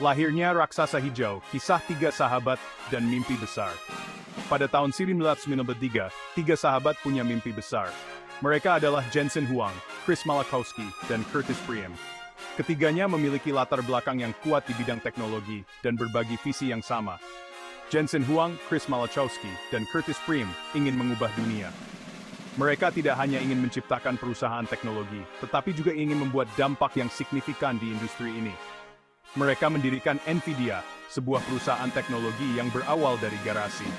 Lahirnya raksasa hijau, kisah tiga sahabat, dan mimpi besar. Pada tahun 1993, tiga sahabat punya mimpi besar. Mereka adalah Jensen Huang, Chris Malachowski, dan Curtis Priem. Ketiganya memiliki latar belakang yang kuat di bidang teknologi dan berbagi visi yang sama. Jensen Huang, Chris Malachowski, dan Curtis Priem ingin mengubah dunia. Mereka tidak hanya ingin menciptakan perusahaan teknologi, tetapi juga ingin membuat dampak yang signifikan di industri ini. Mereka mendirikan NVIDIA, sebuah perusahaan teknologi yang berawal dari garasi.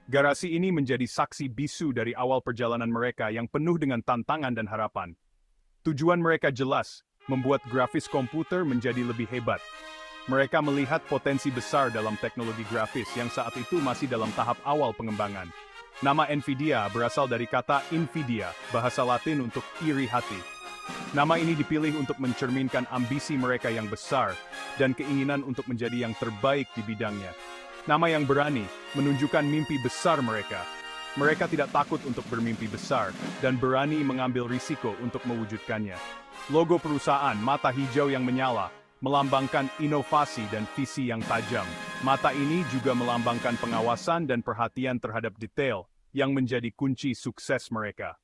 Garasi ini menjadi saksi bisu dari awal perjalanan mereka yang penuh dengan tantangan dan harapan. Tujuan mereka jelas, membuat grafis komputer menjadi lebih hebat. Mereka melihat potensi besar dalam teknologi grafis yang saat itu masih dalam tahap awal pengembangan. Nama NVIDIA berasal dari kata Invidia, bahasa Latin untuk iri hati. Nama ini dipilih untuk mencerminkan ambisi mereka yang besar dan keinginan untuk menjadi yang terbaik di bidangnya. Nama yang berani menunjukkan mimpi besar mereka. Mereka tidak takut untuk bermimpi besar dan berani mengambil risiko untuk mewujudkannya. Logo perusahaan mata hijau yang menyala melambangkan inovasi dan visi yang tajam. Mata ini juga melambangkan pengawasan dan perhatian terhadap detail yang menjadi kunci sukses mereka.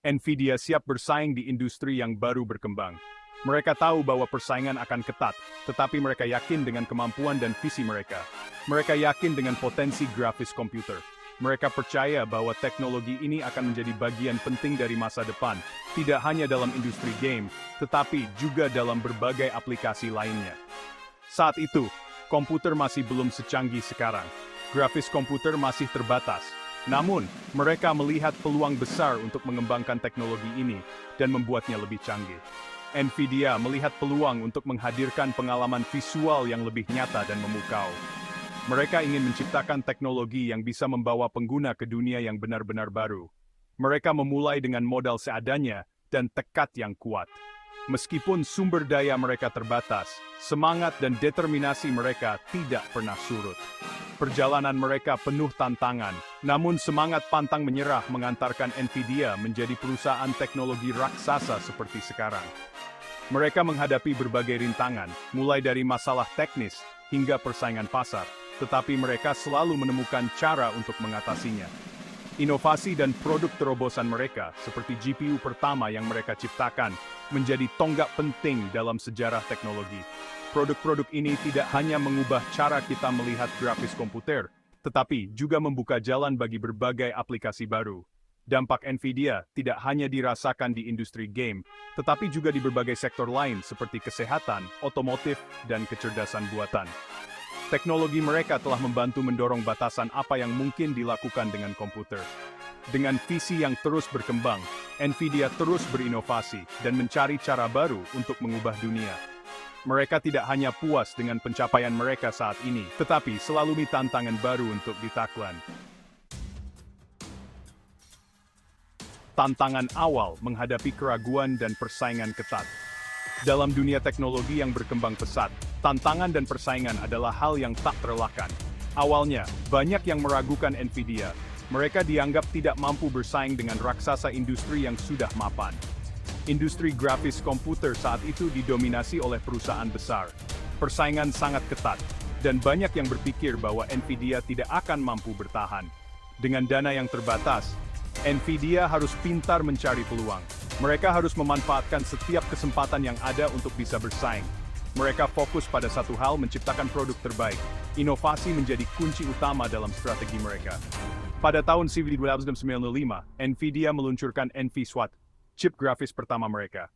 NVIDIA siap bersaing di industri yang baru berkembang. Mereka tahu bahwa persaingan akan ketat, tetapi mereka yakin dengan kemampuan dan visi mereka. Mereka yakin dengan potensi grafis komputer. Mereka percaya bahwa teknologi ini akan menjadi bagian penting dari masa depan, tidak hanya dalam industri game, tetapi juga dalam berbagai aplikasi lainnya. Saat itu, komputer masih belum secanggih sekarang. Grafis komputer masih terbatas. Namun, mereka melihat peluang besar untuk mengembangkan teknologi ini dan membuatnya lebih canggih. NVIDIA melihat peluang untuk menghadirkan pengalaman visual yang lebih nyata dan memukau. Mereka ingin menciptakan teknologi yang bisa membawa pengguna ke dunia yang benar-benar baru. Mereka memulai dengan modal seadanya dan tekad yang kuat. Meskipun sumber daya mereka terbatas, semangat dan determinasi mereka tidak pernah surut. Perjalanan mereka penuh tantangan, namun semangat pantang menyerah mengantarkan NVIDIA menjadi perusahaan teknologi raksasa seperti sekarang. Mereka menghadapi berbagai rintangan, mulai dari masalah teknis hingga persaingan pasar, tetapi mereka selalu menemukan cara untuk mengatasinya. Inovasi dan produk terobosan mereka, seperti GPU pertama yang mereka ciptakan, menjadi tonggak penting dalam sejarah teknologi. Produk-produk ini tidak hanya mengubah cara kita melihat grafis komputer, tetapi juga membuka jalan bagi berbagai aplikasi baru. Dampak NVIDIA tidak hanya dirasakan di industri game, tetapi juga di berbagai sektor lain seperti kesehatan, otomotif, dan kecerdasan buatan. Teknologi mereka telah membantu mendorong batasan apa yang mungkin dilakukan dengan komputer. Dengan visi yang terus berkembang, NVIDIA terus berinovasi dan mencari cara baru untuk mengubah dunia. Mereka tidak hanya puas dengan pencapaian mereka saat ini, tetapi selalu tantangan baru untuk ditaklan. Tantangan awal menghadapi keraguan dan persaingan ketat. Dalam dunia teknologi yang berkembang pesat, tantangan dan persaingan adalah hal yang tak terelakkan. Awalnya, banyak yang meragukan NVIDIA. Mereka dianggap tidak mampu bersaing dengan raksasa industri yang sudah mapan. Industri grafis komputer saat itu didominasi oleh perusahaan besar. Persaingan sangat ketat, dan banyak yang berpikir bahwa NVIDIA tidak akan mampu bertahan. Dengan dana yang terbatas, NVIDIA harus pintar mencari peluang. Mereka harus memanfaatkan setiap kesempatan yang ada untuk bisa bersaing. Mereka fokus pada satu hal, menciptakan produk terbaik. Inovasi menjadi kunci utama dalam strategi mereka. Pada tahun 1995, NVIDIA meluncurkan NVSWAT, chip grafis pertama mereka.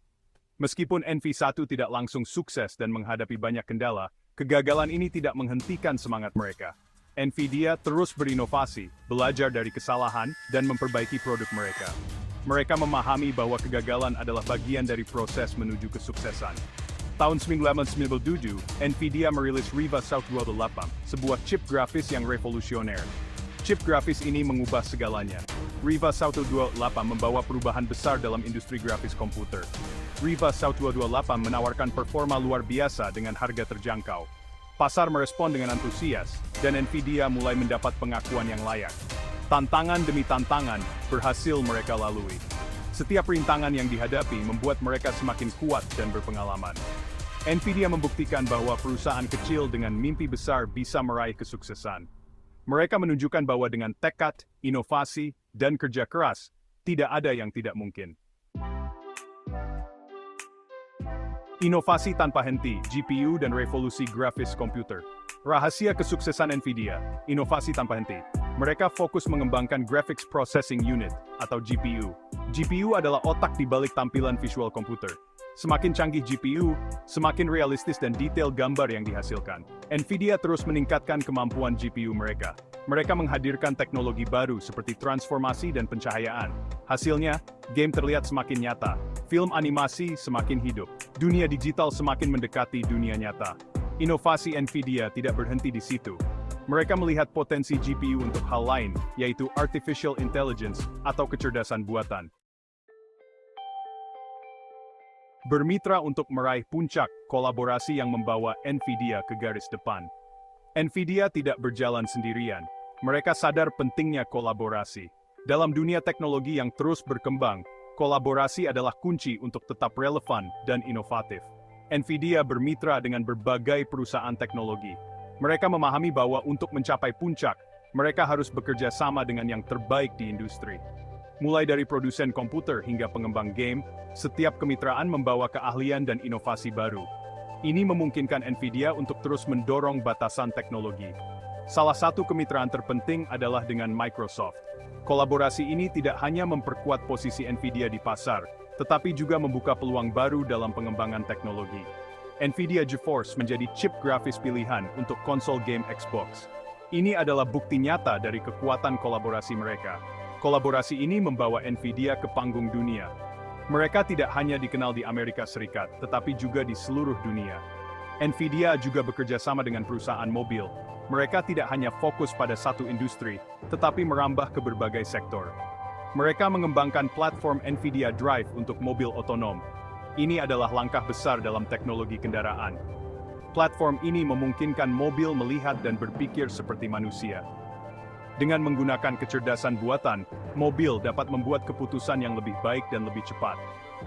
Meskipun NV1 tidak langsung sukses dan menghadapi banyak kendala, kegagalan ini tidak menghentikan semangat mereka. NVIDIA terus berinovasi, belajar dari kesalahan, dan memperbaiki produk mereka. Mereka memahami bahwa kegagalan adalah bagian dari proses menuju kesuksesan. Tahun 1997, NVIDIA merilis Riva South 28, sebuah chip grafis yang revolusioner. Chip grafis ini mengubah segalanya. Riva South 28 membawa perubahan besar dalam industri grafis komputer. Riva South 28 menawarkan performa luar biasa dengan harga terjangkau. Pasar merespon dengan antusias, dan NVIDIA mulai mendapat pengakuan yang layak. Tantangan demi tantangan berhasil mereka lalui. Setiap rintangan yang dihadapi membuat mereka semakin kuat dan berpengalaman. Nvidia membuktikan bahwa perusahaan kecil dengan mimpi besar bisa meraih kesuksesan. Mereka menunjukkan bahwa dengan tekad, inovasi, dan kerja keras, tidak ada yang tidak mungkin. Inovasi tanpa henti, GPU dan revolusi grafis komputer. Rahasia kesuksesan Nvidia, inovasi tanpa henti. Mereka fokus mengembangkan Graphics Processing Unit, atau GPU. GPU adalah otak di balik tampilan visual komputer. Semakin canggih GPU, semakin realistis dan detail gambar yang dihasilkan. Nvidia terus meningkatkan kemampuan GPU mereka. Mereka menghadirkan teknologi baru seperti transformasi dan pencahayaan. Hasilnya, game terlihat semakin nyata, film animasi semakin hidup, dunia digital semakin mendekati dunia nyata. Inovasi Nvidia tidak berhenti di situ. Mereka melihat potensi GPU untuk hal lain, yaitu Artificial Intelligence atau kecerdasan buatan. Bermitra untuk meraih puncak kolaborasi yang membawa Nvidia ke garis depan. Nvidia tidak berjalan sendirian. Mereka sadar pentingnya kolaborasi. Dalam dunia teknologi yang terus berkembang, kolaborasi adalah kunci untuk tetap relevan dan inovatif. Nvidia bermitra dengan berbagai perusahaan teknologi. Mereka memahami bahwa untuk mencapai puncak, mereka harus bekerja sama dengan yang terbaik di industri. Mulai dari produsen komputer hingga pengembang game, setiap kemitraan membawa keahlian dan inovasi baru. Ini memungkinkan Nvidia untuk terus mendorong batasan teknologi. Salah satu kemitraan terpenting adalah dengan Microsoft. Kolaborasi ini tidak hanya memperkuat posisi Nvidia di pasar, tetapi juga membuka peluang baru dalam pengembangan teknologi. Nvidia GeForce menjadi chip grafis pilihan untuk konsol game Xbox. Ini adalah bukti nyata dari kekuatan kolaborasi mereka. Kolaborasi ini membawa Nvidia ke panggung dunia. Mereka tidak hanya dikenal di Amerika Serikat, tetapi juga di seluruh dunia. Nvidia juga bekerja sama dengan perusahaan mobil. Mereka tidak hanya fokus pada satu industri, tetapi merambah ke berbagai sektor. Mereka mengembangkan platform Nvidia Drive untuk mobil otonom. Ini adalah langkah besar dalam teknologi kendaraan. Platform ini memungkinkan mobil melihat dan berpikir seperti manusia. Dengan menggunakan kecerdasan buatan, mobil dapat membuat keputusan yang lebih baik dan lebih cepat.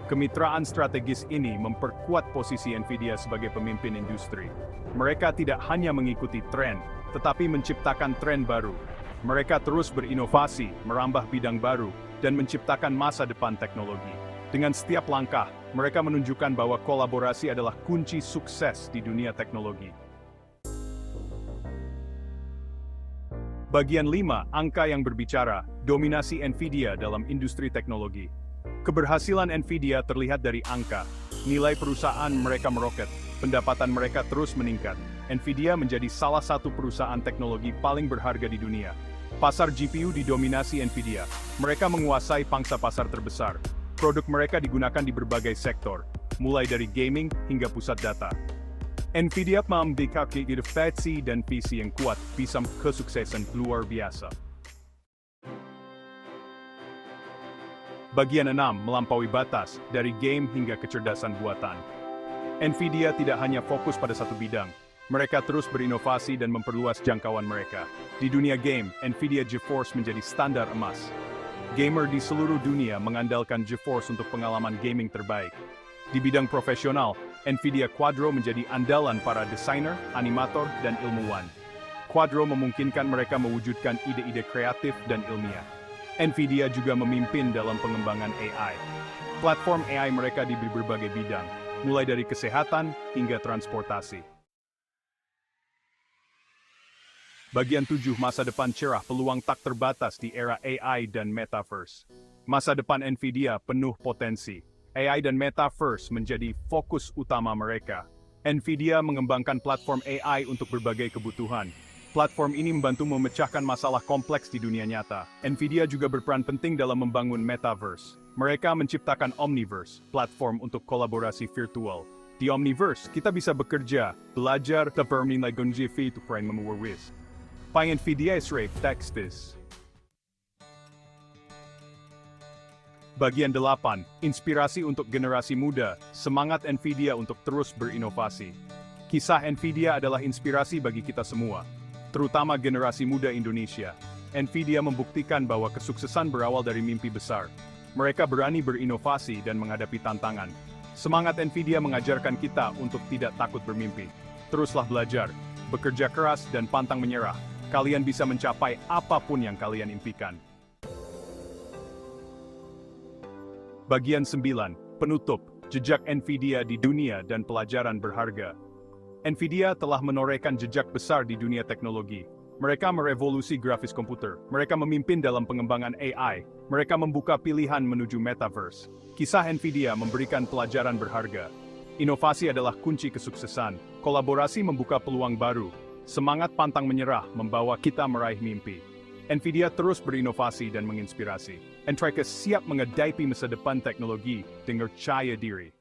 Kemitraan strategis ini memperkuat posisi Nvidia sebagai pemimpin industri. Mereka tidak hanya mengikuti tren, tetapi menciptakan tren baru. Mereka terus berinovasi, merambah bidang baru, dan menciptakan masa depan teknologi. Dengan setiap langkah, mereka menunjukkan bahwa kolaborasi adalah kunci sukses di dunia teknologi. Bagian 5, angka yang berbicara, dominasi Nvidia dalam industri teknologi. Keberhasilan Nvidia terlihat dari angka. Nilai perusahaan mereka meroket, pendapatan mereka terus meningkat. Nvidia menjadi salah satu perusahaan teknologi paling berharga di dunia. Pasar GPU didominasi Nvidia. Mereka menguasai pangsa pasar terbesar. Produk mereka digunakan di berbagai sektor, mulai dari gaming hingga pusat data. Nvidia memiliki inovasi dan visi yang kuat, bisa kesuksesan luar biasa. Bagian 6, melampaui batas, dari game hingga kecerdasan buatan. Nvidia tidak hanya fokus pada satu bidang. Mereka terus berinovasi dan memperluas jangkauan mereka. Di dunia game, Nvidia GeForce menjadi standar emas. Gamer di seluruh dunia mengandalkan GeForce untuk pengalaman gaming terbaik. Di bidang profesional, Nvidia Quadro menjadi andalan para desainer, animator, dan ilmuwan. Quadro memungkinkan mereka mewujudkan ide-ide kreatif dan ilmiah. Nvidia juga memimpin dalam pengembangan AI. Platform AI mereka di berbagai bidang, mulai dari kesehatan hingga transportasi. Bagian 7, masa depan cerah, peluang tak terbatas di era AI dan Metaverse. Masa depan Nvidia penuh potensi. AI dan Metaverse menjadi fokus utama mereka. Nvidia mengembangkan platform AI untuk berbagai kebutuhan. Platform ini membantu memecahkan masalah kompleks di dunia nyata. Nvidia juga berperan penting dalam membangun Metaverse. Mereka menciptakan Omniverse, platform untuk kolaborasi virtual. Di Omniverse, kita bisa bekerja, belajar, dan berinteraksi dengan memuas. Pai Nvidia Srave Textis. Bagian 8, inspirasi untuk generasi muda, semangat Nvidia untuk terus berinovasi. Kisah Nvidia adalah inspirasi bagi kita semua, terutama generasi muda Indonesia. Nvidia membuktikan bahwa kesuksesan berawal dari mimpi besar. Mereka berani berinovasi dan menghadapi tantangan. Semangat NVIDIA mengajarkan kita untuk tidak takut bermimpi. Teruslah belajar, bekerja keras dan pantang menyerah. Kalian bisa mencapai apapun yang kalian impikan. Bagian 9. Penutup, jejak NVIDIA di dunia dan pelajaran berharga. NVIDIA telah menorehkan jejak besar di dunia teknologi. Mereka merevolusi grafis komputer, mereka memimpin dalam pengembangan AI, mereka membuka pilihan menuju metaverse. Kisah NVIDIA memberikan pelajaran berharga. Inovasi adalah kunci kesuksesan, kolaborasi membuka peluang baru, semangat pantang menyerah membawa kita meraih mimpi. NVIDIA terus berinovasi dan menginspirasi. Entrika siap menghadapi masa depan teknologi dengan percaya diri.